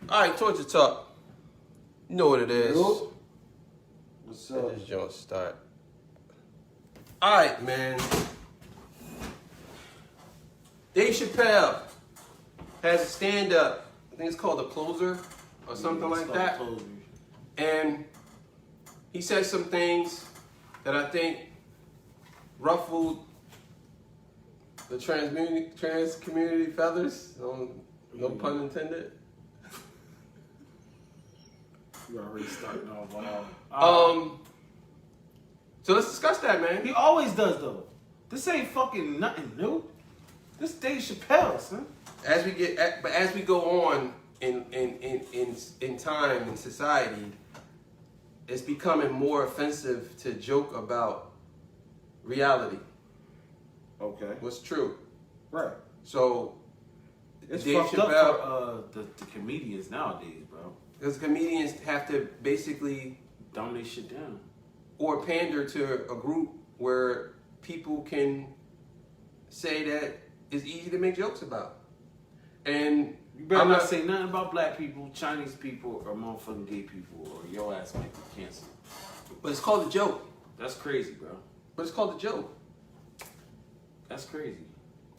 All right, Torture Talk. You know what it is. Yo. What's up? Let this joint start. All right, man. Dave Chapelle has a stand-up. I think it's called The Closer or something like that. And he said some things that I think ruffled the trans community feathers. No pun intended. You're already starting off wild. So let's discuss that, man. He always does though. This ain't fucking nothing new. This Dave Chapelle, son. As we go on in time in society, it's becoming more offensive to joke about reality. Okay. What's true. Right. So It's Dave fucked Chapelle, up for the comedians nowadays, bro. because comedians have to basically Dumb they shit down. or pander to a group where people can say that it's easy to make jokes about. And You better not say nothing about black people, Chinese people, or motherfucking gay people, or your ass might be canceled. But it's called a joke. That's crazy, bro. But it's called a joke. That's crazy.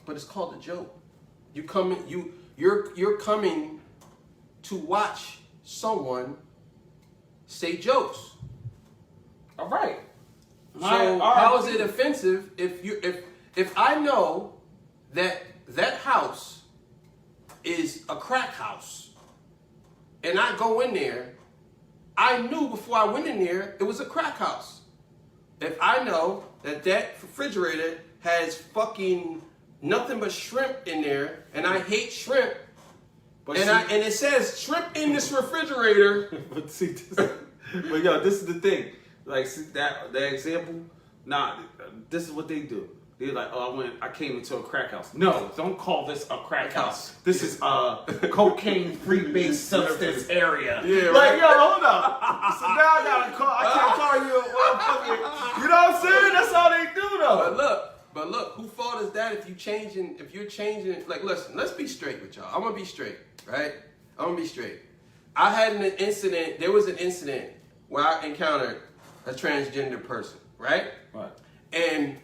But it's called a joke. You're coming to watch someone say jokes. All right. So how is it offensive if I know that house is a crack house and I go in there, I knew before I went in there it was a crack house. If I know that refrigerator has fucking nothing but shrimp in there and I hate shrimp, and it says shrimp in this refrigerator. But see, but yo, this is the thing. Like, see that example. Nah, this is what they do. They're like, oh, I came into a crack house. No, don't call this a crack house. This is a cocaine-free based substance area. Yeah, like, right. yo, hold up. So now I can't call you a motherfucker. You know what I'm saying? That's all they do, though. But look, who fault is that if you're changing, like, listen, let's be straight with y'all. I'm gonna be straight, right? I'm gonna be straight. There was an incident where I encountered a transgender person, right? Right. And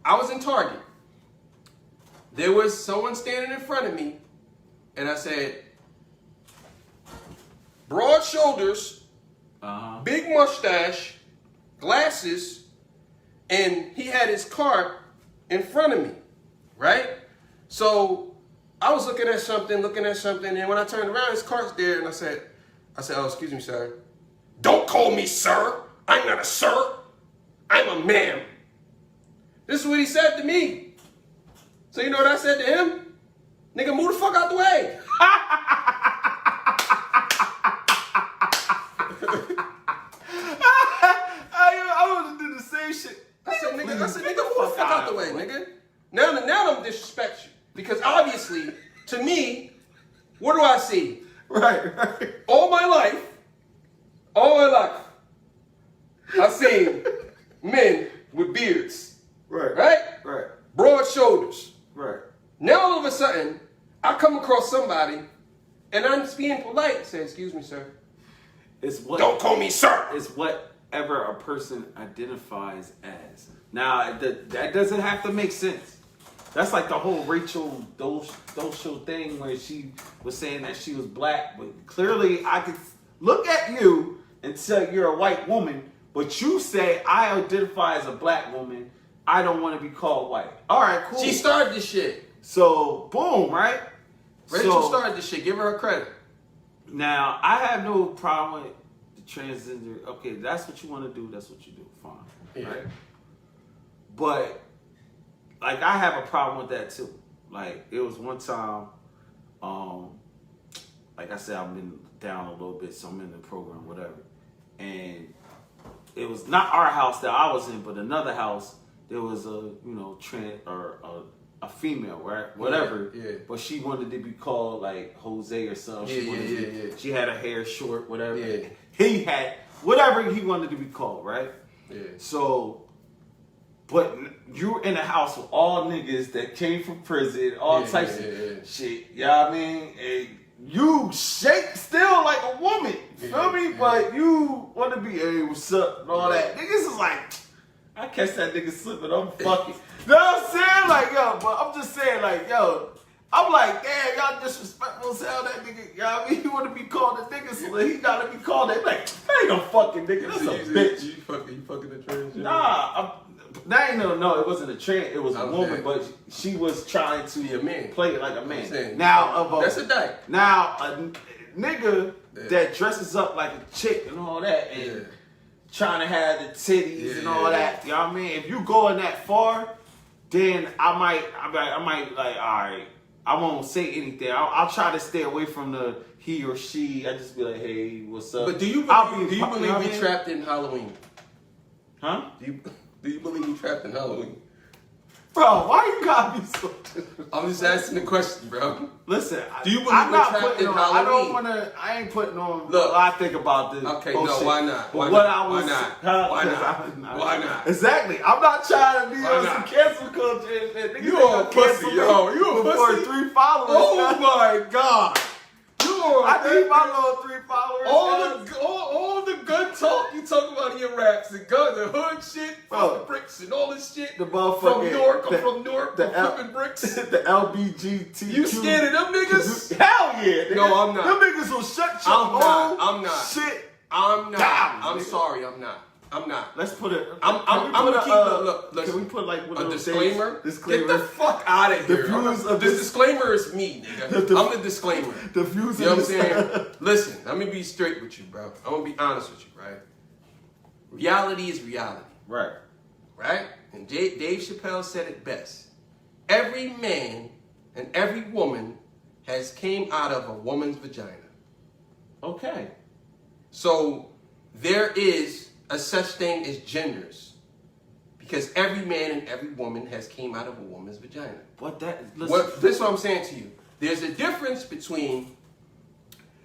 I was in Target. There was someone standing in front of me, and I said, broad shoulders, big mustache, glasses, and he had his cart in front of me, right? So I was looking at something, and when I turned around, his cart's there, and I said, oh, excuse me, sir. Don't call me sir. I'm not a sir. I'm a ma'am. This is what he said to me. So you know what I said to him? Nigga, move the fuck out the way. I was do the same shit. I said, nigga, move the fuck out the way, nigga. Now I'm disrespect you. Because obviously, to me, what do I see? Right. All my life, I've seen men with beards. Right. Broad shoulders. Right. Now all of a sudden, I come across somebody, and I'm just being polite. Say, excuse me, sir. Don't call me sir. It's whatever a person identifies as. Now, that doesn't have to make sense. That's like the whole Rachel Dolezal thing where she was saying that she was black, but clearly I could look at you and say you're a white woman, but you say I identify as a black woman. I don't want to be called white. All right, cool. She started this shit. So, boom, right? Rachel started this shit. Give her credit. Now, I have no problem with the transgender. Okay, that's what you want to do. That's what you do. Fine. Yeah. Right? But, like, I have a problem with that, too. Like, it was one time, like I said, I've been down a little bit, so I'm in the program, whatever. And it was not our house that I was in, but another house. There was a female, right? Whatever. Yeah. But she wanted to be called like Jose or something. She had her hair short, whatever. Yeah. He had whatever he wanted to be called, right? Yeah. So, but you're in a house with all niggas that came from prison, all types of shit. You know what I mean? you shake still like a woman. You feel me? Yeah. But you want to be, hey, what's up, and all that. Niggas is like, I catch that nigga slipping, I'm fucking. You know what I'm saying? Like, yo, but I'm just saying, like, yo, I'm like, damn, y'all disrespectful as hell, that nigga. You know what I mean? He want to be called a nigga, so he got to be called that. Like, that ain't no fucking nigga. That's a bitch. You fucking the transgender? Nah, that ain't no, it wasn't a trans, it was a woman, but she was trying to be a man. Play it like a man. Saying, Now, that's a dyke. Now, a nigga that dresses up like a chick and all that, and trying to have the titties and all that, you know what I mean? If you going that far, then I might like, all right, I won't say anything. I'll try to stay away from the he or she. I just be like, hey, what's up? But do you believe we trapped in Halloween? Huh? Do you believe we trapped in Halloween? Bro, why you gotta be so... I'm just asking the question, bro. Listen, do you believe we're trapped in Halloween? I ain't putting on Look, what I think about this. Okay, bullshit. no, why not? Why not? Exactly. I'm not trying to be on some cancel culture. Niggas you a pussy, yo. You a pussy. For 3 followers. Oh my God. I need my little 3 followers. All the gun talk you talk about in your raps, the hood shit, the bricks and all this shit. The motherfucking from Newark, I'm from Newark, I'm flipping bricks. The LBGT. You scared of them niggas? Hell yeah. Nigga. No, I'm not. Them niggas will shut your I'm not. Shit. I'm not. Down, I'm nigga. sorry, I'm not. Let's put it. I'm gonna keep look. Can we put like a disclaimer? Disclaimer. Get the fuck out of here. The disclaimer is me, nigga. I'm the disclaimer. The views. You know what I'm saying? Listen, let me be straight with you, bro. I'm gonna be honest with you, right? Reality is reality. Right. Right? And Dave Chapelle said it best. Every man and every woman has came out of a woman's vagina. Okay. So there is a such thing as genders, because every man and every woman has came out of a woman's vagina. This is what I'm saying to you. There's a difference between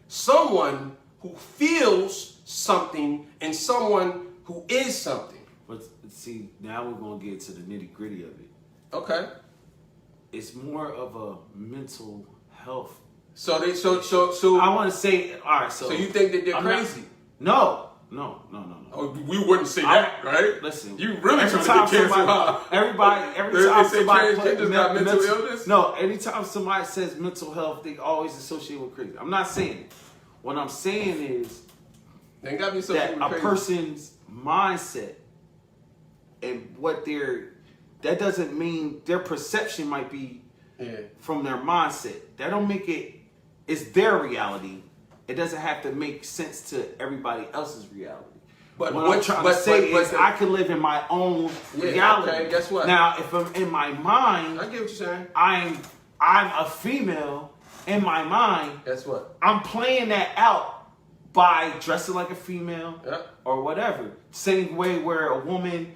someone who feels something and someone who is something. But see, now we're gonna get to the nitty gritty of it. Okay. It's more of a mental health. So I want to say, all right. So you think that they're crazy? No. Oh, we wouldn't say that, right? Listen, you really trying to get cancer. Every time somebody got mental illness. No, anytime somebody says mental health, they always associate with crazy. I'm not saying it. What I'm saying is they got to be associated with a crazy. person's mindset and that doesn't mean their perception might be from their mindset. That don't make it. It's their reality. It doesn't have to make sense to everybody else's reality. But what I'm trying to say is I can live in my own reality. Okay, guess what? Now, if I'm in my mind, I get what you're saying. I'm a female in my mind. Guess what? I'm playing that out by dressing like a female or whatever. Same way where a woman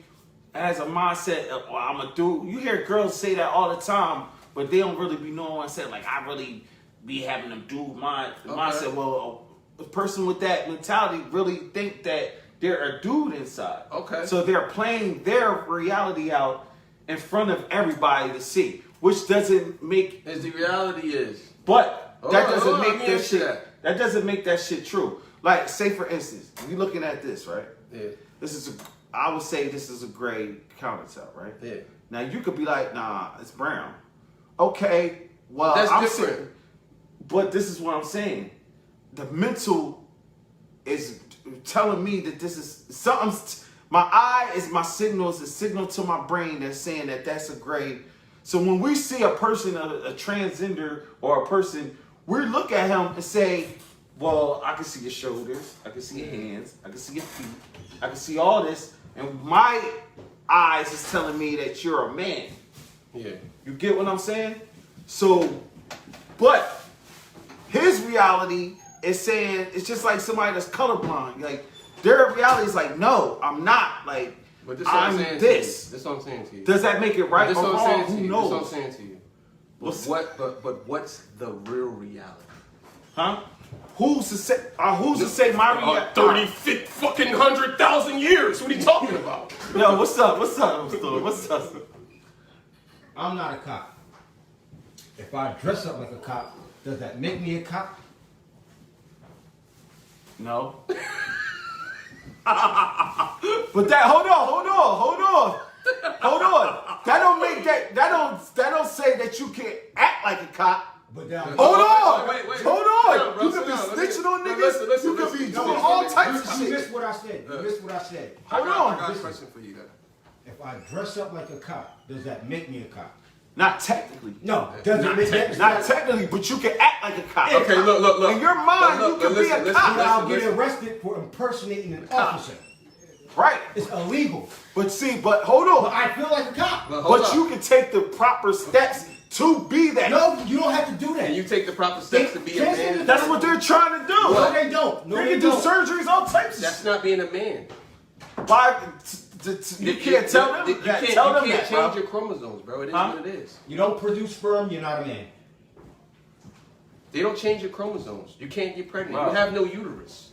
has a mindset of, well, I'm a dude. You hear girls say that all the time, but they don't really be knowing what I'm saying. Like, I really be having them dude mindset. Well, a person with that mentality really think that they're a dude inside. Okay. So they're playing their reality out in front of everybody to see, which doesn't make as the reality is. But that doesn't make that shit. That doesn't make that shit true. Like, say for instance, we looking at this, right? Yeah. I would say this is a gray countertop, right? Yeah. Now you could be like, nah, it's brown. Okay. Well, that's different. But this is what I'm saying. The mental is telling me that this is something. My eye is my signal. It's a signal to my brain that's saying that that's a gray. So when we see a person, a transgender or a person, we look at him and say, well, I can see your shoulders. I can see your hands. I can see your feet. I can see all this. And my eyes is telling me that you're a man. Yeah. You get what I'm saying? So, but his reality is saying, it's just like somebody that's colorblind. Like, their reality is like, no, I'm not. Like, but this I'm this. This is what I'm saying to you. Does that make it right or wrong? Who knows? This is what I'm saying to you. But what's the real reality? Huh? Who's to say my reality? 30, fucking 100,000 years. What are you talking about? Yo, what's up? What's up? What's up? I'm not a cop. If I dress up like a cop, does that make me a cop? No. But that hold on. That don't say that you can't act like a cop. But now, Hold on. Wait. You could be snitching on niggas. Listen, You could be listen. doing all types of you shit. missed what I said. You missed what I said. Hold I on. got a question for you then. If I dress up like a cop, does that make me a cop? Not technically. No, doesn't make that. Not technically, but you can act like a cop. Okay, look. In your mind, you can be a cop. I'll get arrested for impersonating an officer. Right. It's illegal. But hold on. But I feel like a cop. But you can take the proper steps to be that. No, you don't have to do that. And you take the proper steps to be a man. That's what they're trying to do. No, they don't. No, They they can do don't. surgeries, all types of That's shit. not being a man. Why? You can't tell them. You can't change your chromosomes, bro. It is what it is. You don't produce sperm, you're not a man. They don't change your chromosomes. You can't get pregnant. Wow. You have no uterus.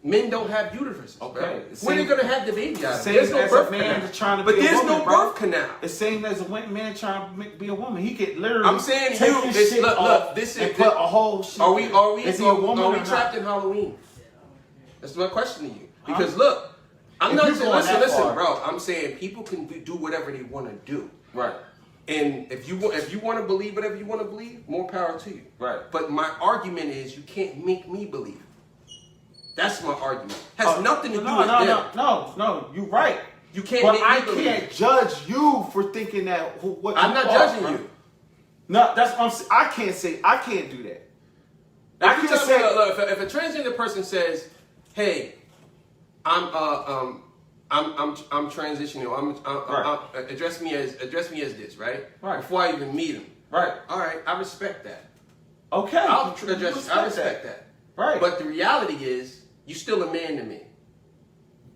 Men don't have uteruses. Okay. Bro. When are they gonna have the baby out? Same There's no as birth a man canal. trying to But be a there's woman, no bro. birth canal. The same as a man trying to be a woman. He could literally. I'm saying take you. his It's, shit look, off this is. and put a whole shit. Are we Is he a woman or not? trapped in Halloween? That's my question to you. Because look, I'm If not you're saying. going that Listen, far. bro. I'm saying people can do whatever they want to do. Right. And if you want to believe whatever you want to believe, more power to you. Right. But my argument is you can't make me believe it. That's my argument. Has nothing to do with them. No. You're right. You can't But make I me believe can't it. judge you for thinking that. What I'm you not are, judging bro. you. No, that's what I'm saying. I can't do that. I If you can tell say, me, look, if a transgender person says, "Hey, I'm transitioning. Right. Address me as this, right? Right. Before I even meet him. right, All right, I respect that. okay, I you respect that. Right. But the reality is, you're still a man to me.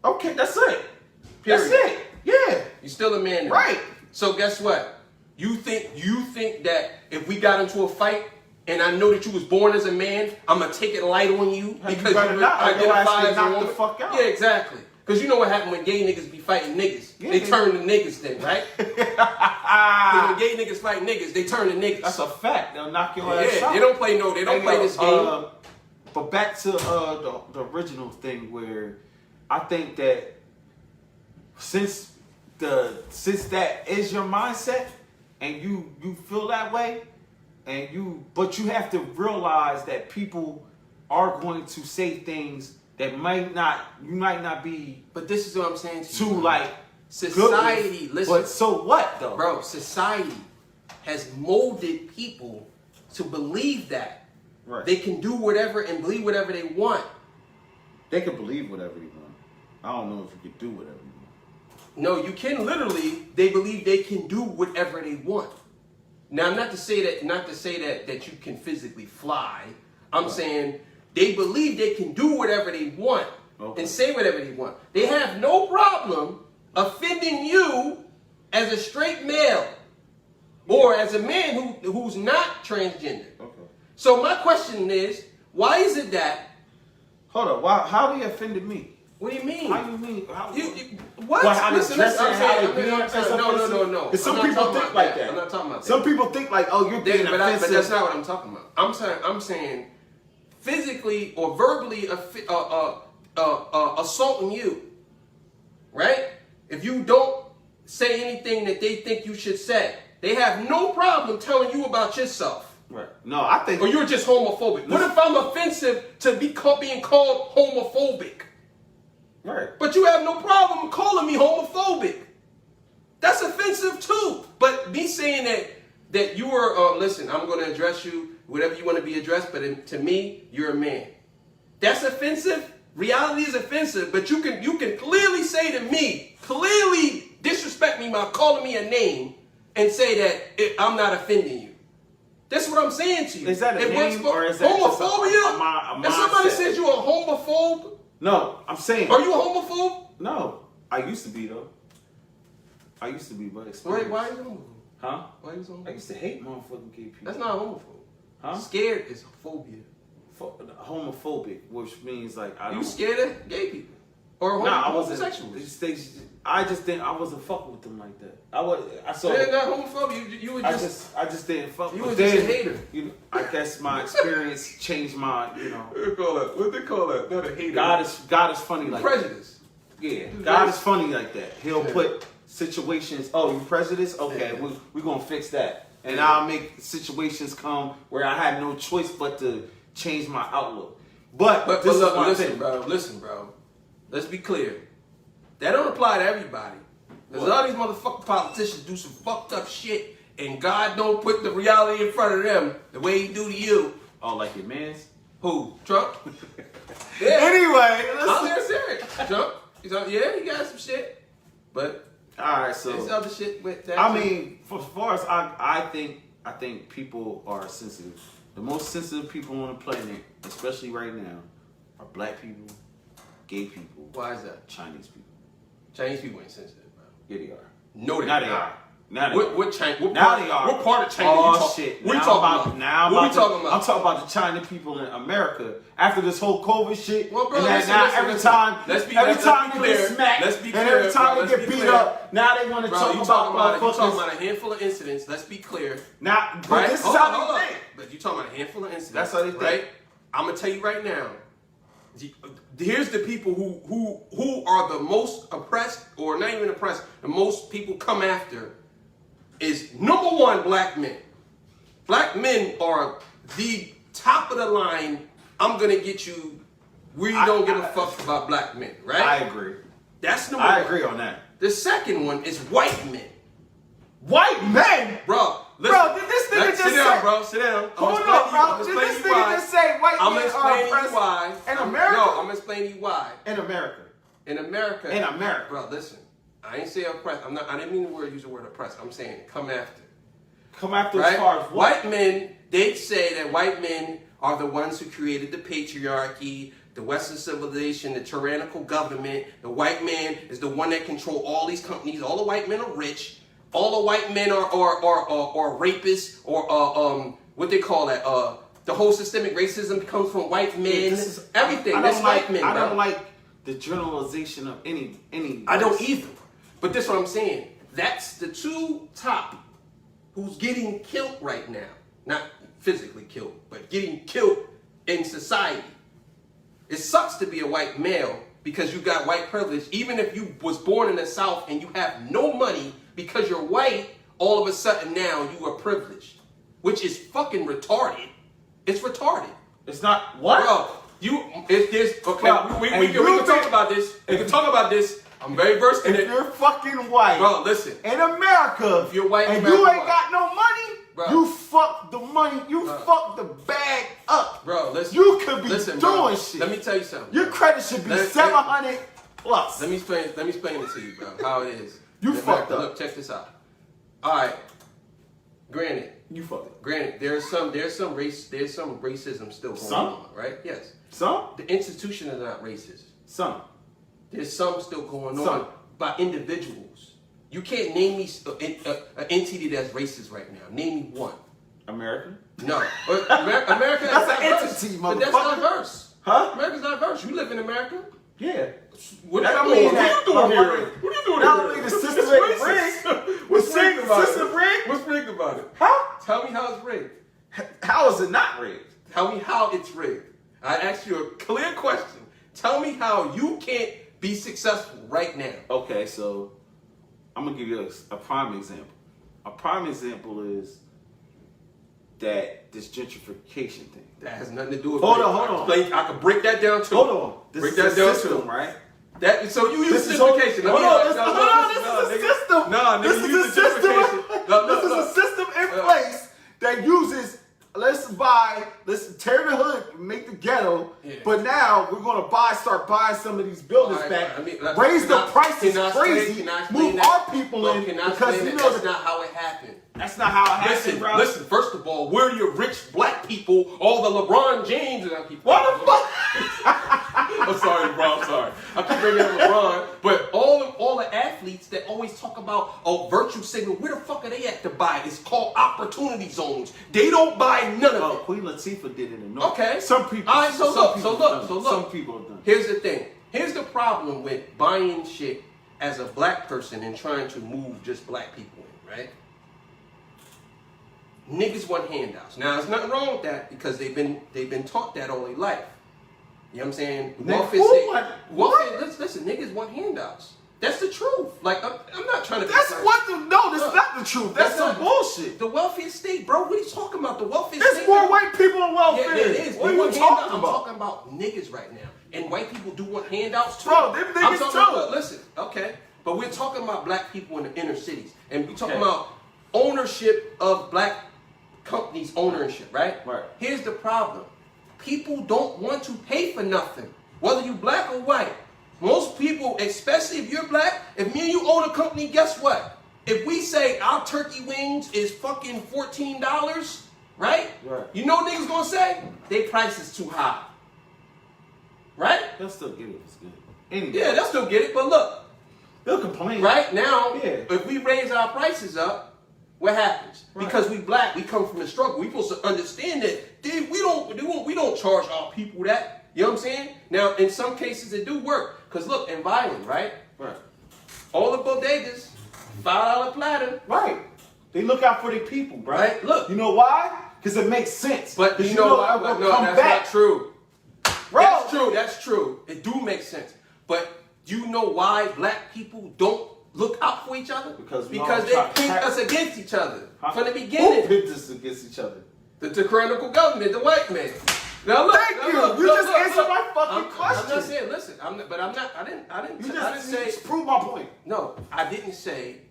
Okay, that's it. Period. That's it. Yeah. You're still a man to me. Right. So guess what? You think that if we got into a fight and I know that you was born as a man, I'm gonna take it light on you because better you not, or your ass identify get as a knocked the woman? fuck out. Yeah, exactly. Because you know what happened when gay niggas be fighting niggas? Yeah, they they- turn to niggas then, right? Because when gay niggas fight niggas, they turn to niggas. That's a fact. They'll knock your ass Yeah, out. they don't play this game. But back to the original thing where I think that since that is your mindset and you feel that way but you have to realize that people are going to say things that you might not be But this is what I'm saying to too you. like Society, good with. listen. But so what though? Bro, society has molded people to believe that Right. they can do whatever and believe whatever they want. They can believe whatever they want. I don't know if you can do whatever you want. No, you can literally. They believe they can do whatever they want. Now, not to say that you can physically fly. I'm saying they believe they can do whatever they want and say whatever they want. They have no problem offending you as a straight male or as a man who's not transgender. Okay. So my question is, why is it that? Hold on. Why? How he offended me? What do you mean? How you mean? What? Well, how they Listen, dress I'm and how saying, they be no. offensive? Because some I'm not people talking think about like that. I'm not talking about that. Some people think like, oh, you're being But offensive. that's not what I'm talking about. I'm saying physically or verbally assaulting you, right? If you don't say anything that they think you should say, they have no problem telling you about yourself. Right. No, I think. Or you're just homophobic. What if I'm offensive to being called homophobic? Right. But you have no problem calling me homophobic. That's offensive too. But me saying that you are, listen, I'm going to address you, whatever you want to be addressed, but to me, you're a man. That's offensive. Reality is offensive, but you can clearly say to me, clearly disrespect me by calling me a name and say that I'm not offending you. That's what I'm saying to you. Is that a It name works or is that just homophobia? a If somebody mindset? says you're a homophobe, No, I'm saying. are you a homophobe? No, I used to be though. I used to be, but Wait, experience. why are you homophobe? Huh? Why are you homophobe? I used to hate motherfucking gay people. That's not homophobe. Huh? Scared is phobia. Homophobic, which means like I You don't. scared of gay people? or Nah, I homosexuals. wasn't. I just didn't. I wasn't fucking with them like that. I saw. They're not homophobic. You were just. I just didn't fuck. You with were them. just a hater. I guess my experience changed my. What they call that? Not a hater. God is funny like prejudice. That. Yeah, God is funny like that. He'll put situations. Oh, you prejudiced? Okay, we're gonna fix that, and I'll make situations come where I had no choice but to change my outlook. But this is my listen, thing. bro. Listen, bro. Let's be clear. That don't apply to everybody. Because all these motherfucking politicians do some fucked up shit, and God don't put the reality in front of them the way He do to you. Oh, like your man's? Who? Trump? Yeah. Anyway, I'm there serious. Trump? He got some shit. But all right, so there's other shit with that. I mean, as far as I think people are sensitive. The most sensitive people on the planet, especially right now, are black people, gay people. Why is that? Chinese people. Chinese people ain't sensitive, bro. Yeah, they are. No, they now are. They are. Now they are. What China? What now part, they are. What part of China? Oh shit! What are you talking about? Now what are we talking about? I'm talking about the China people in America after this whole COVID shit. Well, bro, and that listen, now listen, every listen. time Let's they be clear. get smacked, Let's be and clear, every time bro, they let's get be beat clear. up, now they want to Bro, talk you about talking motherfuckers. about a handful of incidents. Let's be clear. Now, but Right? this is Hold how on. they think. But you talking about a handful of incidents. That's how they think. Right? I'm gonna tell you right now. Here's the people who are the most oppressed, or not even oppressed. The most people come after is number one, black men. Black men are the top of the line. I'm gonna get you. We don't give a fuck about black men, right? I agree. That's number one. I agree on that. The second one is white men. White men, Bro, bro, did this nigga just sit down, say? bro. Sit down. Hold on, bro. Did this nigga just say white I'm men are explaining you oppressed why. in America? No, I'm explaining you why. In America. In America. In America. Bro, listen. I ain't say oppressed. I didn't mean use the word oppressed. I'm saying come after. Come after Right? as far as what? White men, they say that white men are the ones who created the patriarchy, the Western civilization, the tyrannical government. The white man is the one that control all these companies. All the white men are rich. All the white men are rapists or what they call that. The whole systemic racism comes from white men. Everything. That's white men. I bro. don't like the generalization of any. I don't either. But this is what I'm saying. That's the two top who's getting killed right now. Not physically killed, but getting killed in society. It sucks to be a white male because you got white privilege. Even if you was born in the South and you have no money because you're white, all of a sudden now you are privileged. Which is fucking retarded. It's retarded. It's not what? Bro, okay, Bro, we can talk about this. We can talk about this. I'm very versed in If it. you're fucking white, Bro, listen. in America, If you're white in and America, you ain't white. got no money, Bro. you fuck the money, you fuck the bag up. Bro, listen. You could be listen, doing bro. shit. Let me tell you something. Your credit should be Let- 700 plus. Let me explain it to you, bro, how it is. You fucked up. Look, check this out. Alright. Granted, You fucked it. there's some racism still going on, right? Yes. Some? The institution is not racist. Some. There's some still going Some. on by individuals. You can't name me an entity that's racist right now. Name me one. American? No. But America That's is an diverse. entity, But that's motherfucker. diverse. Huh? America's diverse. You live in America. Yeah. What That are don't you mean doing? that- What are you doing here? What are you doing That here? don't mean the It's system ain't racist. rigged. What's The rigged about system it? rigged? What's rigged about it? Huh? Tell me how it's rigged. How is it not rigged? Tell me how it's rigged. I asked you a clear question. Tell me how you can't be successful right now. Okay, so I'm gonna give you a prime example. A prime example is that this gentrification thing. That has nothing to do with Hold race. on. I can break that down too. Hold on. This Break is that a down system, too. right? So you use This is gentrification. hold on, this is a system. Nah, This nigga, is use a system. gentrification. Look, This is look. a system in place that uses. Let's tear the hood, make the ghetto. Yeah. But now we're gonna start buying some of these buildings All right, back. I mean, raise the prices can I explain- crazy. can I explain Move that? our people Look, in can I because explain you that? know That's not how it happened. that's not how it happened, bro. Listen. First of all, we're your rich black people, all the LeBron James and people. What the fuck? I'm sorry, bro. I'm sorry. I keep bringing up LeBron, but all the athletes that always talk about virtue signal, where the fuck are they at to buy? It's called opportunity zones. They don't buy none of it. Queen Latifah did it in North. Okay. Some people. All right. So some look. people So have look. done So it. look. Some people have done it. Here's the thing. Here's the problem with buying shit as a black person and trying to move just black people in, right? Niggas want handouts. Now, there's nothing wrong with that because they've been taught that all their life. You know what I'm saying? Listen, niggas want handouts. That's the truth. Like, I'm not trying to... That's not the truth. That's some bullshit. The welfare state, bro. What are you talking about? The welfare There's state... more white people in welfare. Yeah, it is. What are you talking about? I'm talking about niggas right now. And white people do want handouts, too. Bro, them niggas too. Listen, okay. But we're talking about black people in the inner cities. And we're talking about ownership of black companies' ownership, right? Right. Here's the problem. People don't want to pay for nothing, whether you black or white. Most people, especially if you're black, if me and you own a company, guess what? If we say our turkey wings is fucking $14, right? Right. You know what niggas gonna say? They price is too high. Right? They'll still get it. It's good. Anyway. Yeah, they'll still get it, but look. They'll complain. Right now, Yeah. if we raise our prices up, what happens? Right. Because we black, we come from the struggle. We supposed to understand that we don't charge our people that. You know what I'm saying? Now, in some cases, it do work. Because look, in Violin, right? Right. All the bodegas, $5 platter. Right. They look out for their people, bro. Right. Look. You know why? Because it makes sense. But you know what? No, that's not true. Bro. That's true. That's true. It do make sense. But you know why black people don't look out for each other? Because they pit us against each other from the beginning. Who pit us against each other? The tyrannical government, the white man. Now look, Thank you. You just answered my fucking question. I'm not saying. Listen, I didn't say. Prove my point. No, I didn't say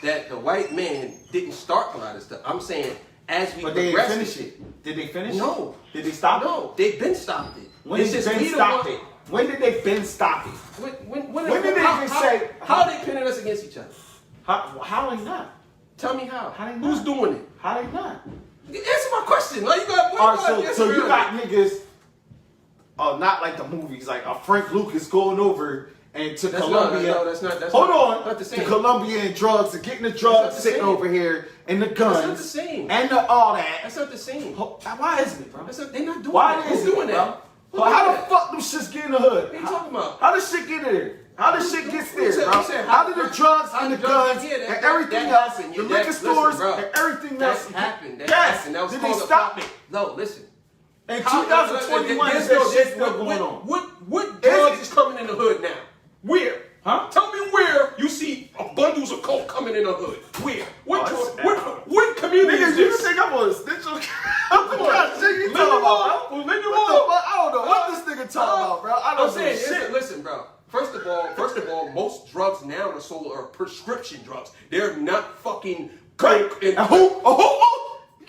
that the white man didn't start a lot of stuff. I'm saying as we But they didn't finish it. Did they finish it? No. Did they stop it? No, they've been stopped it. When did they been stop it? When did they been stop it? When did they say? How are they pitting us against each other? How they not? Tell me how. How they not? Who's doing it? How they not? Answer my question. Like, you got. All right, so you got niggas. Not like the movies, like Frank Lucas going over and to Colombia. That's not Hold the same. To Colombia and drugs, and getting the drugs sitting over here, and the guns. That's not the same. And all that. That's not the same. Why isn't it, bro? They're not doing Why that. Who's doing that? How the fuck them shits get in the hood? What are you talking about? How does shit get in there? How does shit get there, bro? How did the drugs and the guns and everything else, the liquor stores and everything else happened? Yes. That was Did they stop it? No, listen. In 2021, is that shit still going on? What drugs is coming in the hood now? Where? Huh? Tell me where you see bundles of coke coming in the hood. Where? What community is Niggas, you this? think I'm gonna snitch on? What kind of shit you talking about, bro? I don't know what this nigga talking about, bro. I don't know shit. Listen, bro. First of all, most drugs now are sold are prescription drugs. They're not fucking coke and who?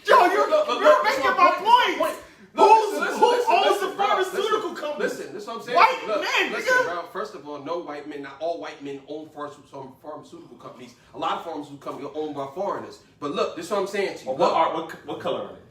Yo, you're making my point. Who owns the pharmaceutical company? Listen, this is what I'm saying. White men, listen, nigga. bro. First of all, no white men, not all white men own pharmaceutical companies. A lot of pharmaceutical companies are owned by foreigners. But look, this is what I'm saying to you. What color are they?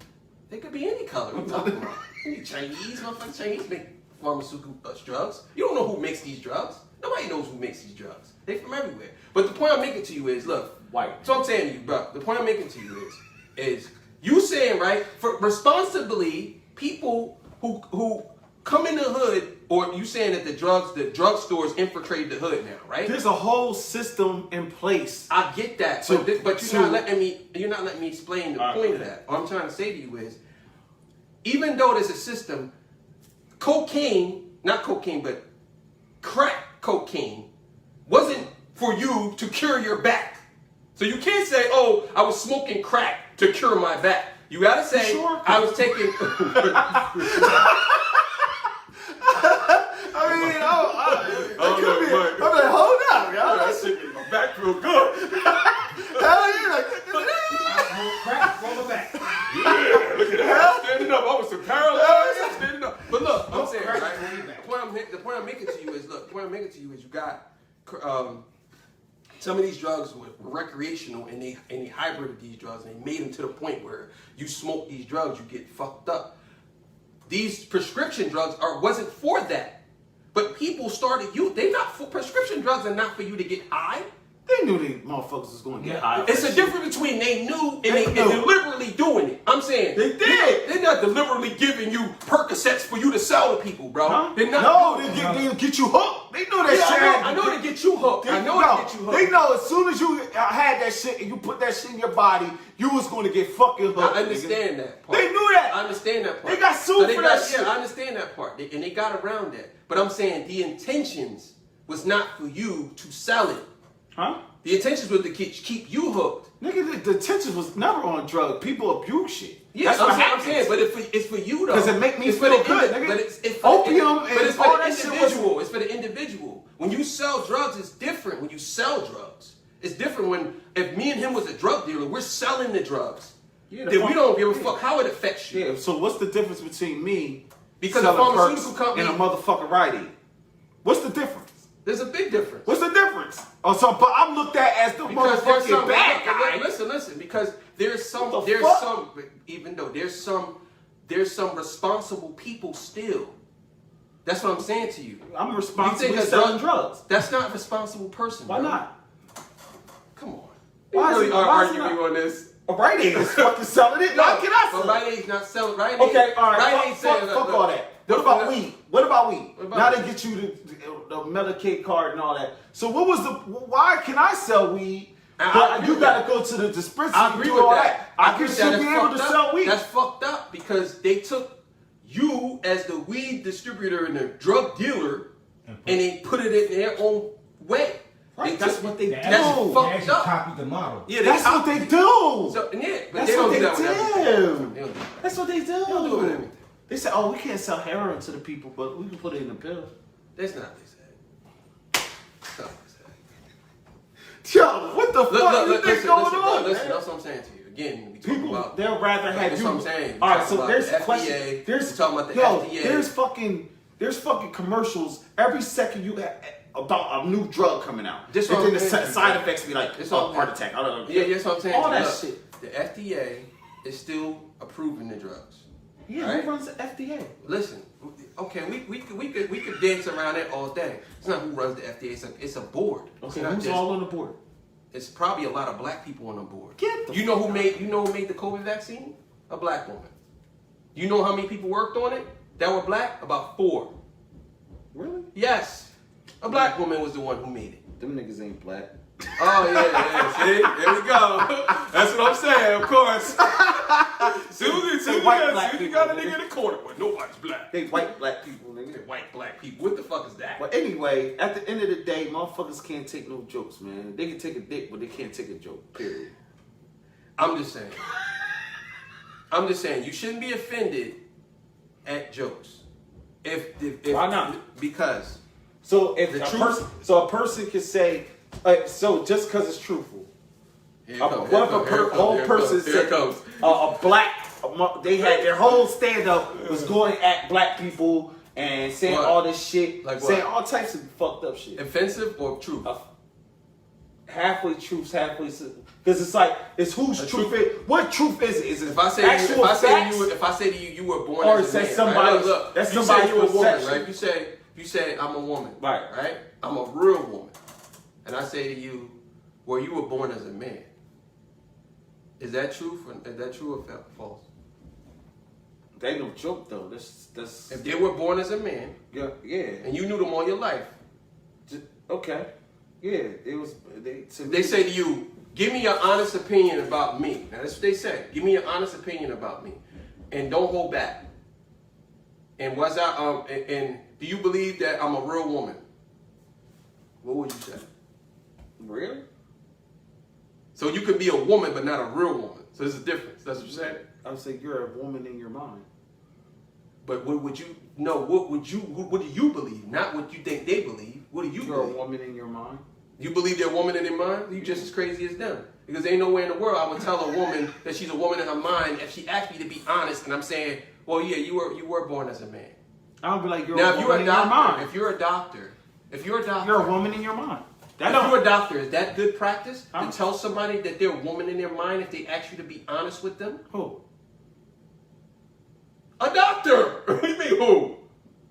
They could be any color. What are you talking about? Any Chinese, motherfucking Chinese make pharmaceutical drugs. You don't know who makes these drugs. Nobody knows who makes these drugs. They from everywhere. But the point I'm making to you is, look, white. So I'm saying to you, bro. The point I'm making to you is you saying, right, for responsibly, people who come in the hood, or you saying that the drugstores infiltrated the hood now, right? There's a whole system in place. I get that, but you're not letting me explain the point of that. What I'm trying to say to you is, even though there's a system, not cocaine, but crack cocaine wasn't for you to cure your back. So you can't say, oh, I was smoking crack to cure my back. You gotta say, I was taking... I'm like, hold up, y'all. That shit made my back feel good. Hell yeah, like... Crack from the back. Yeah, look at that. I'm standing up. I was some paralyzed. I'm standing up. But look, I'm saying, right? The point I'm making to you is, you got some of these drugs were recreational, and they hybrided these drugs, and they made them to the point where you smoke these drugs, you get fucked up. These prescription drugs wasn't for that. But people started prescription drugs are not for you to get high. They knew they motherfuckers was going to get high. It's a difference between they knew and they deliberately doing it. I'm saying they did. not deliberately giving you Percocets for you to sell to people, bro. Huh? They're not. No, doing they get you hooked. They know that Yeah, shit. I know they get you hooked. I know they get you hooked. They know as soon as you had that shit and you put that shit in your body, you was going to get fucking hooked. I understand that part. They knew that. I understand that part. They got sued for that shit. Yeah, I understand that part. And they got around that. But I'm saying the intentions was not for you to sell it. Huh? The intentions was to keep you hooked. Nigga, the attention was never on drugs. People abuse shit. Yeah, That's what happens. I'm saying, but it's for you though. Because it make me it's feel for the good, indi- nigga. But it's for Opium but and it's for all the that shit was- individual. It's for the individual. When you sell drugs, it's different. When you sell drugs, it's different. When if me and him was a drug dealer, we're selling the drugs. Yeah, then we don't give a fuck how it affects you. Yeah, so what's the difference between me Because the selling pharmaceutical perks company and a motherfucking Rite Aid? What's the difference? There's a big difference. What's the difference? Oh, so but I'm looked at as the Because there's motherfucking some bad guy. Listen. Because there's some, What the there's fuck? some, even though there's some responsible people still. That's what I'm saying to you. I'm You responsible think for a selling drug- drugs. That's not a responsible person. Why bro. not? Come on. Why You is really it- are why is it arguing not? on this. A Rite Aid is fucking selling it. How can I But sell Rite it? Aid's not selling. Rite Aid. Okay, all right. Rite Aid Fuck, saying, fuck look, all that. What look, about look, weed? What about weed? What about Now weed? they get you the Medicaid card and all that. So what was the? Why can I sell weed? I But agree you with gotta that. go to the dispensary I and agree do with all that. I agree can with still that. be That's able to fucked sell up. weed. That's fucked up because they took you as the weed distributor and the drug dealer and they put it in their own way. Right, They that's took- what they That's do. They fucked actually up. copied the model. Yeah, That's what they do. So, yeah, but That's they don't what do that they with everything. do. They don't do that. That's what they do. They don't do it with everything. They said, "Oh, we can't sell heroin to the people, but we can put it in a pill." That's not what they said. That's not what they said. Yo, what the fuck you think going on? Listen, man? that's what I'm saying to you. Again, we talking People, about. they'll rather have That's you. what I'm saying. All We right, talking so about there's the question. FDA. There's We talking about the yo, FDA. there's fucking commercials every second you about a new drug coming out. This and what then I'm the saying. side effects be like, This oh, what- heart attack. I don't know. Yeah, that's what I'm saying. All to you. that Look, shit. The FDA is still approving the drugs. Yeah, Right? who runs the FDA? Listen, okay, we could dance around it all day. It's not who runs the FDA. It's a board. It's Okay, not who's just- all on the board? It's probably a lot of black people on the board. Get the You know who fuck made the COVID vaccine? A black woman. You know how many people worked on it that were black? About 4. Really? Yes, a black woman was the one who made it. Them niggas ain't black. Oh yeah. See, there we go. That's what I'm saying. Of course. Susan white black got a people, nigga in the corner, but nobody's black. They white black people, They're nigga. white black people. What the fuck is that? But anyway, at the end of the day, motherfuckers can't take no jokes, man. They can take a dick, but they can't take a joke. Period. I'm just saying. I'm just saying. You shouldn't be offended at jokes. If Why not? Because So if The a truth- person, a person can say, so just because it's truthful. here it What comes, if here a it comes, here it whole comes, person here it said comes. a black, they had their whole stand up was going at black people and saying What? all this shit, Like what? saying all types of fucked up shit. Offensive or truth? Halfway truths, halfway because it's like it's whose A truth truth- is. What truth is it? Is it If I say actual you, if I say facts? you, if I say to you, you were born Or as is a that man, somebody's- right? Look, that's you somebody's say you're a woman, perception. right? You say I'm a woman, Right. Right? I'm a real woman, and I say to you, well, you were born as a man. Is that true? Is that true or false? That ain't no joke though. That's If they were born as a man yeah. and you knew them all your life, Okay. Yeah, it was. they say to you, give me your honest opinion about me. Now that's what they say. Give me your honest opinion about me, and don't hold back. And was I and do you believe that I'm a real woman? What would you say? Really? So you can be a woman but not a real woman. So there's a difference. That's what you're saying. I would say you're a woman in your mind. But what would you? No. What do you believe? Not what you think they believe. What do you You're believe? a woman in your mind. You believe they're a woman in their mind? You just as crazy as them. Because ain't nowhere in the world I would tell a woman that she's a woman in her mind if she asked me to be honest and I'm saying, well, yeah, you were born as a man. I would be like, you're Now, a woman in your mind. if you're a doctor, You're a woman in your mind. if you're a doctor, is that good practice Huh? to tell somebody that they're a woman in their mind if they ask you to be honest with them? Who? A doctor. What do you mean who?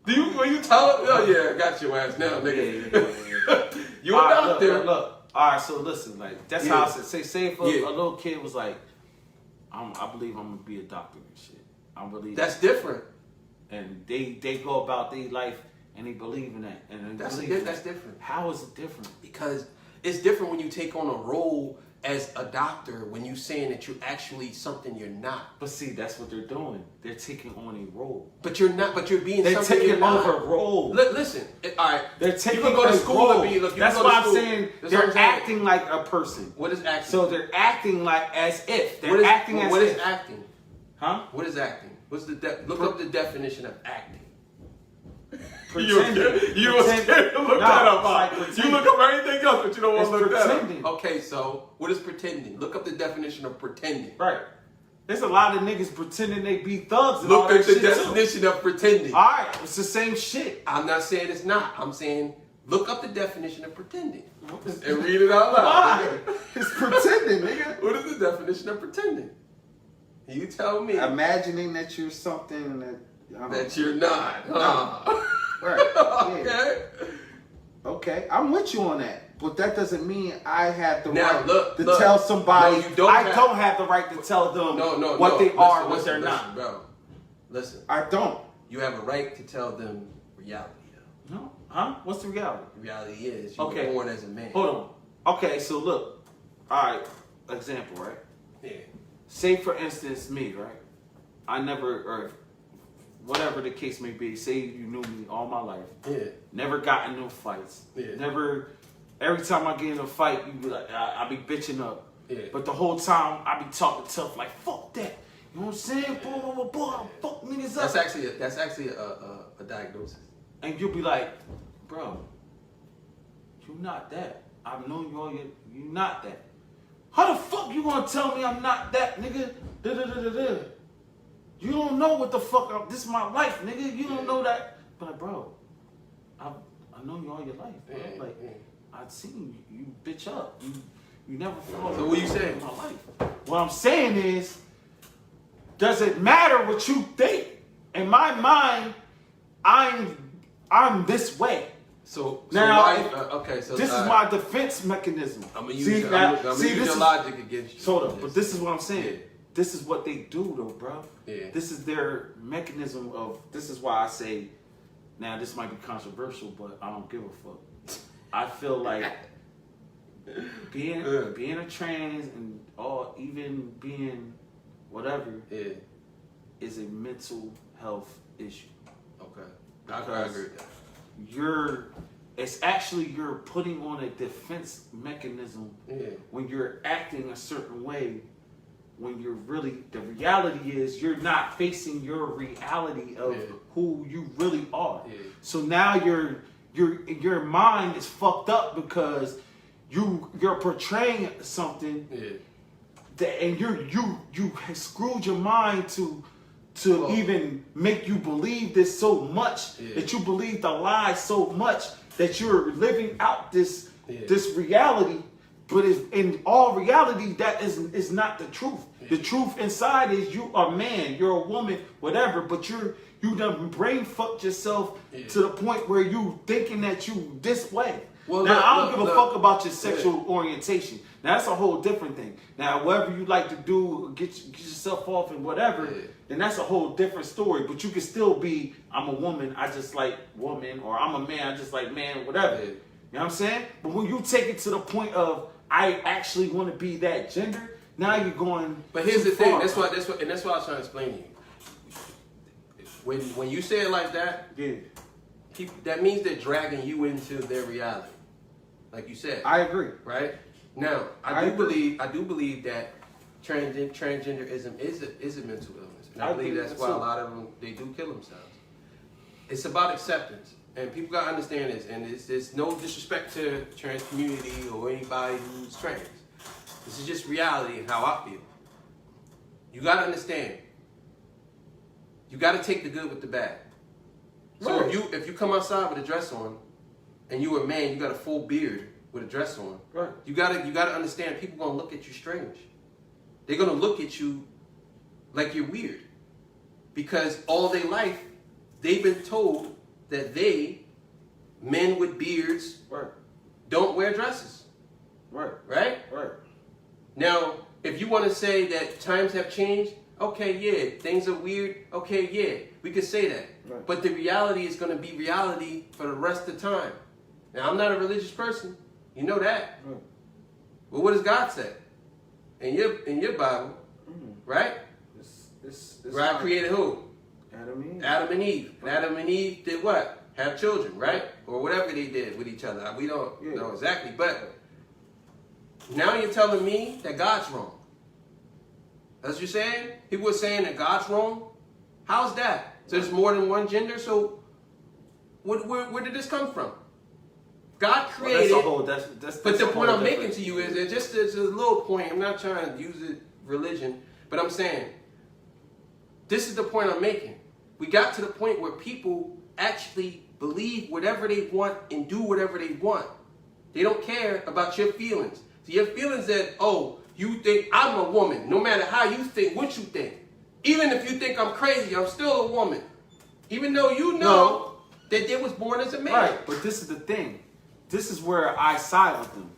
Will you tell them? Oh yeah, I got your ass now, nigga. Yeah. You a doctor. Look. All right, so listen, like that's Yeah. how I said. Say if a Yeah. little kid was like, I believe I'm gonna be a doctor and shit. I'm religious. That's different. And they go about their life and they believe in that. And That's different. How is it different? Because it's different when you take on a role as a doctor when you saying that you're actually something you're not. But see, that's what they're doing. They're taking on a role. But you're not. But you're being They're something taking you're not. over role. Listen, all right. They're taking you can go to school role. and be. Look, you that's can go why to I'm school. saying That's what I'm they're saying. acting like a person. What is acting? So they're acting like as if. They're acting as what if. is acting? Huh? What is acting? What's the look up the definition of acting. Pretending. You were scared to look that up. Like You look up everything else, but you don't want to It's look that pretending. up. Okay, so what is pretending? Look up the definition of pretending. Right. There's a lot of niggas pretending they be thugs and all Look that at the shit definition of pretending. too. Alright, it's the same shit. I'm not saying it's not. I'm saying look up the definition of pretending and read it out loud. Why? It's pretending, nigga. What is the definition of pretending? You tell me Imagining that you're something that you're not. Huh? Right. Okay. Okay, I'm with you on that, but that doesn't mean I have the Now, right look, to look. tell somebody. No, you don't I have- don't have the right to tell them No, what they listen, are, what listen, they're listen, not. bro. Listen, I don't. you have a right to tell them reality. Though. No, huh? What's the reality? The reality is you Okay. were born as a man. Hold on. Okay, so look. All right, example, right? Yeah. Say for instance, me, right? I never, or whatever the case may be. Say you knew me all my life. Yeah. Never got in no fights. Yeah. Never. Every time I get in a fight, you be like, I be bitching up. Yeah. But the whole time I be talking tough, like fuck that. You know what I'm saying? Blah blah blah blah. Fuck niggas up. That's actually a diagnosis. And you'll be like, bro, you not that. I've known you all your. You not that. How the fuck you gonna tell me I'm not that, nigga? Da da da da da. You don't know what the fuck. This is my life, nigga. You don't know that. But like, bro, I know you all your life, bro. Yeah, Like, yeah. I've seen you bitch up. You never fall. So what you saying? In my life. What I'm saying is, does it matter what you think? In my mind, I'm this way. So Now, why, okay. So This is my defense mechanism. I'm gonna use, See, your, now- I'm gonna see, use this your is- logic against you. Hold up, but this is what I'm saying. Yeah. This is what they do, though, bro. Yeah. This is their mechanism of. This is why I say. Now, this might be controversial, but I don't give a fuck. I feel like being a trans and even being whatever Yeah. is a mental health issue. Okay. I agree with that. You're putting on a defense mechanism Yeah. when you're acting a certain way, when you're really, the reality is you're not facing your reality of who you really are. Yeah. So now your mind is fucked up because you're portraying something that, and you screwed your mind to even make you believe this so much that you believe the lie so much that you're living out this reality, but in all reality that is not the truth. The truth inside is you are a man, you're a woman, whatever, but you done brain fucked yourself to the point where you thinking that you this way. Well, now look, I don't give a look. fuck about your sexual orientation. Now that's a whole different thing. Now whatever you like to do, get yourself off and whatever, then that's a whole different story. But you can still be, I'm a woman, I just like woman, or I'm a man, I just like man, whatever. You know what I'm saying? But when you take it to the point of I actually want to be that gender, now you're going. But here's too the thing. far. That's what I was trying to explain to you. When you say it like that, that means they're dragging you into their reality, like you said. I agree. Right now, I do believe that transgenderism is a mental illness, and I believe that's why a lot of them they do kill themselves. It's about acceptance, and people gotta understand this. And it's no disrespect to the trans community or anybody who's trans. This is just reality and how I feel. You gotta understand. You gotta take the good with the bad. So if you come outside with a dress on, and you're a man, you got a full beard with a dress on. Right. You gotta understand. People gonna look at you strange. They're gonna look at you like you're weird, because all their life they've been told that men with beards, don't wear dresses. Right. Right. Now, if you want to say that times have changed, Okay, yeah, things are weird. Okay, yeah, we could say that. Right. But the reality is going to be reality for the rest of the time. Now, I'm not a religious person. You know that. Right. Well, what does God say? In your Bible, right? God created who? Adam and Eve. Adam and Eve. And Adam and Eve did what? Have children, right? Or whatever they did with each other. We don't know exactly. But now you're telling me that God's wrong. That's what you're saying? People are saying that God's wrong? How's that? So there's more than one gender? So where did this come from? God created... That's but the point I'm making to you is that just as a little point, I'm not trying to use it religion, but I'm saying this is the point I'm making. We got to the point where people actually believe whatever they want and do whatever they want. They don't care about your feelings. So your feelings that, oh, you think I'm a woman, no matter how you think, what you think. Even if you think I'm crazy, I'm still a woman. Even though you know that they was born as a man. Right, but this is the thing. This is where I side with them.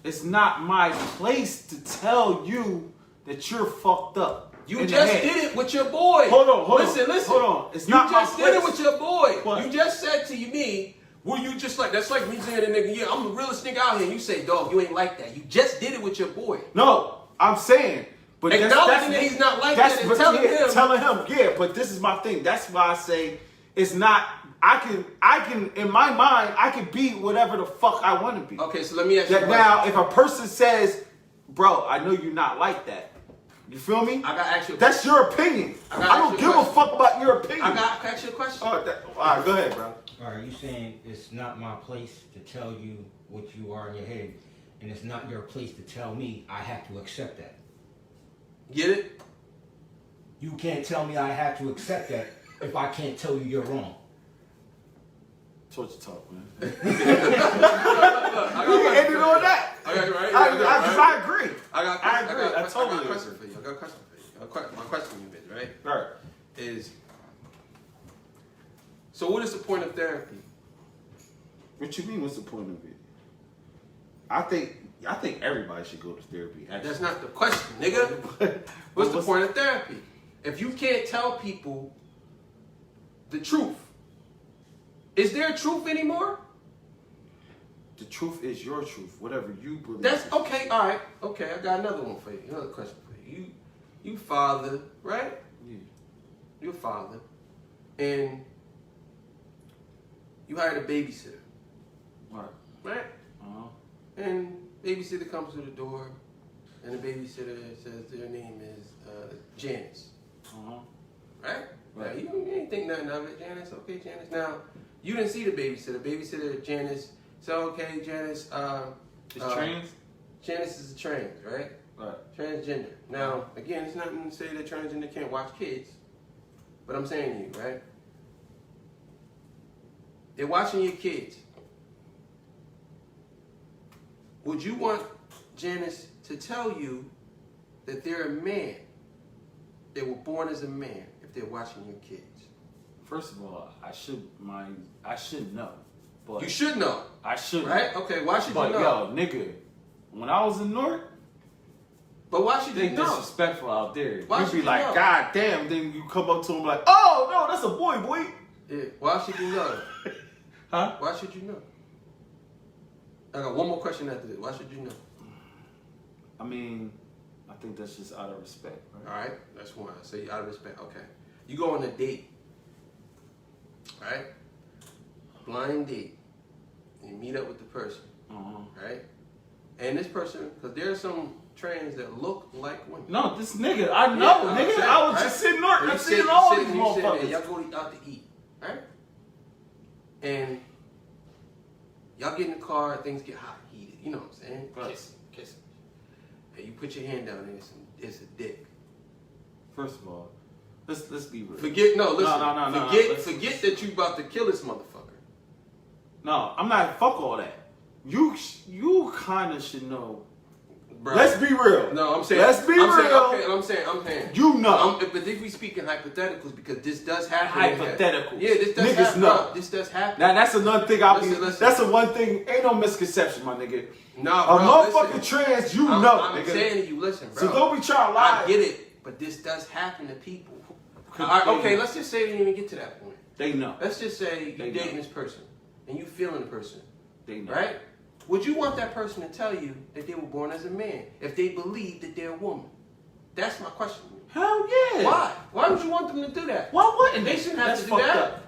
It's not my place to tell you that you're fucked up. You just did it with your boy. Hold on. Listen. Hold on. It's you not just my did it place. with your boy. What? You just said to me, well, you just like, that's like me saying to a nigga, yeah, I'm the realest nigga out here. And you say, dog, you ain't like that. You just did it with your boy. No, I'm saying. But acknowledging that he's not like that and telling him. Yeah, but this is my thing. That's why I say it's not. I can in my mind I can be whatever the fuck I want to be. Okay, so let me ask you. Now, if a person says, "Bro, I know you're not like that," you feel me? I gotta ask you. That's your opinion. I don't give a fuck about your opinion. I gotta ask you a question. All right, go ahead, bro. All right, you saying it's not my place to tell you what you are in your head, and it's not your place to tell me I have to accept that. Get it? You can't tell me I have to accept that if I can't tell you you're wrong. Torture talk, man. I You ended on that. I agree. I agree. I totally got a question for you. I got a question for you. My question to you is, right? Right. Is, so what is the point of therapy? What you mean? What's the point of it? I think everybody should go to therapy. Actually. That's not the question, nigga. What's the point of therapy? If you can't tell people the truth, is there truth anymore? The truth is your truth, whatever you believe. That's okay. All right. Okay, I got another one for you. Another question for you. You father, right? Yeah. You're father, and you hired a babysitter, Right. right? And babysitter comes to the door, and the babysitter says their name is Janice. Right? Now, you ain't think nothing of it, Janice. Okay, Janice. Now, you didn't see the babysitter. Babysitter, Janice. So, okay, Janice. It's trans? Janice is a trans, right? Right. Transgender. Now, again, it's nothing to say that transgender can't watch kids. But I'm saying to you, right? They're watching your kids. Would you want Janice to tell you that they're a man? They were born as a man if they're watching your kids. First of all, I should know. But you should know. I should. Right? Okay, why should you know? But yo, nigga, when I was in North, but why should you know? Disrespectful out there. Why You'd be should like, you know? God damn, then you come up to him like, oh no, that's a boy. Yeah, why should you know? Huh? Why should you know? I got one more question after this. Why should you know? I mean, I think that's just out of respect. Right? All right, that's one. So you out of respect. Okay, you go on a date, right? Blind date. You meet up with the person, right? And this person, because there are some trans that look like women. No, this nigga, I know, nigga. I was just sitting North. I'm seeing all these motherfuckers. Y'all go out to eat, right? And y'all get in the car, things get hot, heated. You know what I'm saying? Right. Kiss. And you put your hand down and it's a dick. First of all, let's be real. Forget No. Forget that you about to kill this motherfucker. No, I'm not. Fuck all that. You kind of should know. Bro. Let's be real. No, I'm saying. Let's be real. I'm saying. You know. But if we speak in hypotheticals, because this does happen. Hypotheticals. Yeah, this does Niggas happen. know. This does happen. Now that's another thing. Listen. That's the one thing. Ain't no misconception, my nigga. Nah, bro. A motherfucking trans, you know, I'm nigga. saying to you, listen, bro. So don't be trying to lie. I get it. but this does happen to people. They Okay, know. let's just say they didn't even get to that point. They know. Let's just say They you're know. dating this person and you feeling the person, They know. right? Would you want that person to tell you that they were born as a man if they believe that they're a woman? That's my question. Hell yeah. Why? Why would you want them to do that? Why wouldn't They shouldn't have That's to do fucked that. up.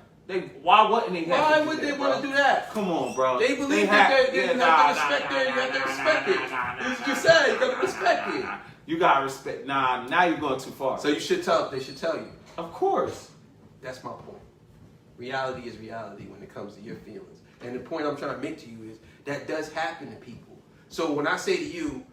Why wouldn't they have Why to do would that, they bro? want to do that? Come on, bro. They believe have- that you yeah, have nah, to respect it. You have to respect it. It's just said you got to respect it. You gotta respect. Nah, now you're going too far. So you should tell. They should tell you. Of course. That's my point. Reality is reality when it comes to your feelings. And the point I'm trying to make to you is that does happen to people. So when I say to you,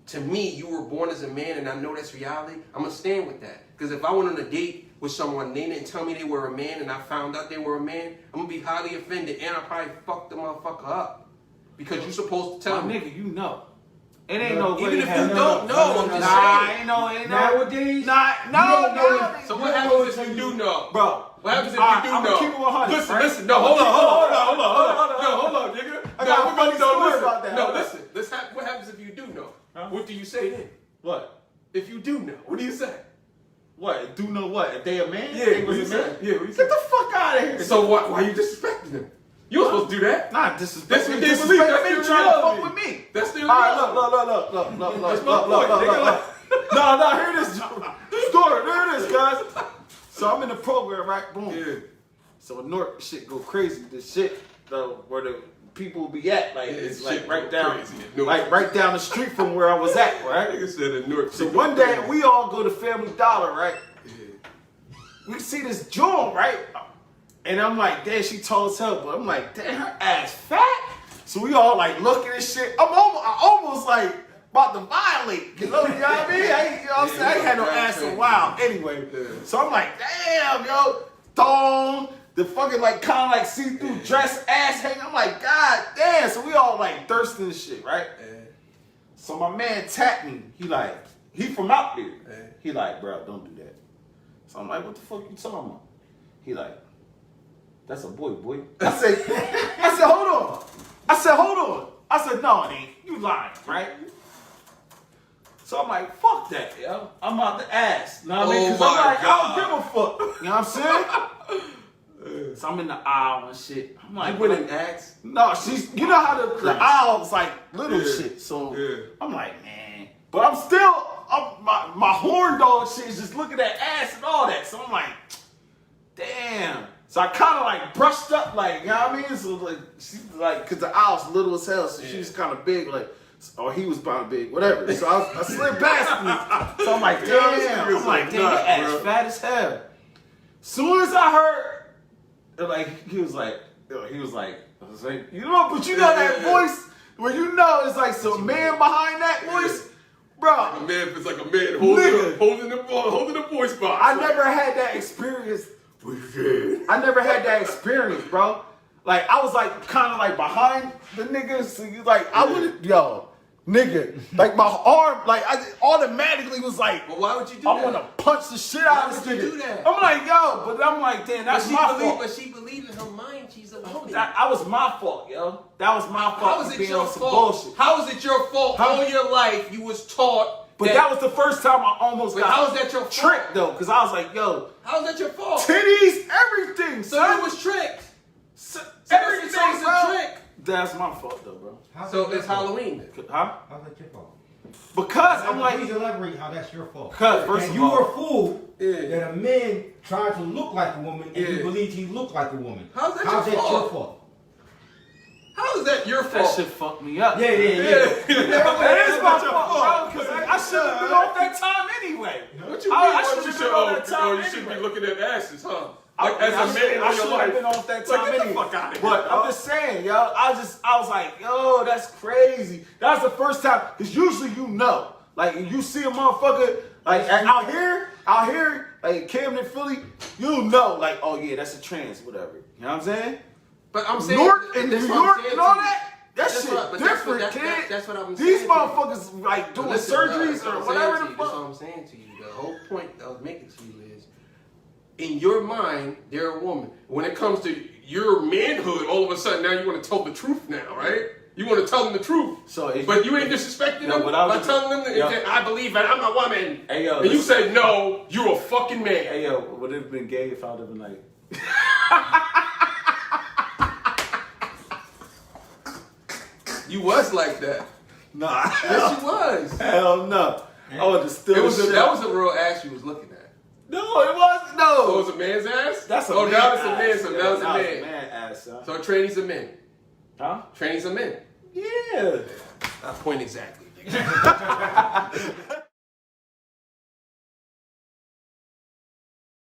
to me, you were born as a man and I know that's reality, I'm going to stand with that. Because if I went on a date with someone and they didn't tell me they were a man and I found out they were a man, I'm going to be highly offended and I'll probably fuck the motherfucker up. Because you're supposed to tell My me. nigga, you know. It ain't no way. Even if hell you no. don't know, I'm just Nah, saying. ain't no. Nowadays, Nah, you no, don't know no. if- So what happens if you do know? Bro. What happens if Alright, you do I'ma know? keep it 100, Listen, right? listen. No, I'ma hold keep on, it hold on, 100. hold on, hold on. Hold on, No, hold on, nigga. I got a funny story listen. about that. No, Hold on. listen. What happens if you do know? Huh? What do you say then? What? If you do know, what do you say? What? Do know what? If they a man? Yeah, They what was you a say? man? Yeah, what you Get say? the fuck out of here. So why you disrespecting them? You were supposed to do that. Nah, disrespect That's what me. they believe. That's Disrespect me their trying to reality. fuck with me. That's their All right, reality. look. That's my point, nigga. No, hear this story. There it is, guys. So I'm in the program, right? Boom. Yeah. So North shit go crazy. The shit where the people be at, like Yeah, it's shit like right go down, crazy in North. like right down the street from where I was at, right? Nigga said in Newark. So one day we all go to Family Dollar, right? Yeah. We see this joint, right? And I'm like, damn, she tall as hell, but I'm like, damn, her ass fat. So we all like look at this shit. I almost like about to violate. You know what I mean? You know what I'm saying? I ain't had no ass in a while. Anyway, so I'm like, damn, yo, thong, the fucking like kind of like see-through dress ass hanging. I'm like, god damn. So we all like thirsting and shit, right? So my man tapped me. He from out there. He like, bro, don't do that. So I'm like, what the fuck you talking about? He like, that's a boy. I said, hold on. I said, no, it ain't. You lying, right? So I'm like, fuck that, yo. I'm out the ass. You know what I mean? 'Cause Oh I'm my like, God. I don't give a fuck. You know what I'm saying? So I'm in the aisle and shit. I'm like, You went and asked? no, she's, you know how the aisle's like little Yeah. shit. So Yeah. I'm like, man. But I'm still, my horn dog shit is just looking at ass and all that. So I'm like, damn. So I kind of like brushed up, like, you know what I mean? So like, she's like, cause the aisle's little as hell, so she was kind of big, like, or he was kind of big, whatever. So I slid past me. So I'm like, damn. I'm like, damn, your ass fat as hell. Soon as I heard, like, he was like, I was like, you know, but you know that voice where you know it's like some man behind that voice, bro. A man is like a man Nigga. holding the voice box. I never had that experience. I never had that experience, bro. Like, I was like kind of like behind the nigga, so you like, I would, yo, nigga, like my arm, like I automatically was like, But why would you do I that? want to punch the shit out of this Why would nigga. you do that? I'm like, yo, but I'm like, damn, that's my fault. But she believed in her mind she's a woman. That was my fault, yo. That was my fault. How is for it being your on some fault? bullshit. How is it your fault? How- All your life you was taught. But that was the first time I almost But got how is that your fault? tricked though, because I was like, yo, How is that your fault? titties, everything, So son. you was tricked. Everything, So it's a bro. trick. That's my fault though, bro. How's So that your it's fault? Halloween then. Huh? How's that your fault? Because I'm Please like, elaborate how that's your fault. because first And of you all, were fooled Yeah. that a man tried to look like a woman and Yeah. you believed he looked like a woman. How's that your fault? How is that your that fault? shit fucked me up. Yeah. That is my fault, bro. Because I should have been off that time anyway. What you mean? I What should've you been should, on that time you should be anyway. looking at asses, huh? I Like as a man I in your should have life. been off that Like, time get the anyway. fuck outta here, But bro. I'm just saying, yo, I was like, yo, that's crazy. That was the first time, because usually you know. Like, you see a motherfucker, like, out here, like, Camden, Philly, you know, like, oh, yeah, that's a trans, whatever. You know what I'm saying? But I'm saying Newark and New that's what I'm York saying and all to you. that, that That's shit what- but that's different, what- kid. that's what I'm These saying to you. motherfuckers, like, doing Listen, surgeries bro, or that's what I'm whatever saying the to you. That's fuck. what I'm saying to you. The whole point I was making to you is, in your mind, they're a woman. When it comes to your manhood, all of a sudden now you want to tell the truth now, right? You want to tell them the truth. So if but you ain't disrespecting them by telling them that I believe that I'm a woman. Hey, yo, and you say, no, you're a fucking man. Hey, yo, would it have been gay if I would have been like... You was like that. Nah. Yes, you was. Hell no. I would have still That was a real ass you was looking at. No, it wasn't. No. Oh, it was a man's ass? That's a man now it's a man. So now it's a man. Man ass, son. So trannies are men. Huh? Trannies are men. Yeah. That point exactly.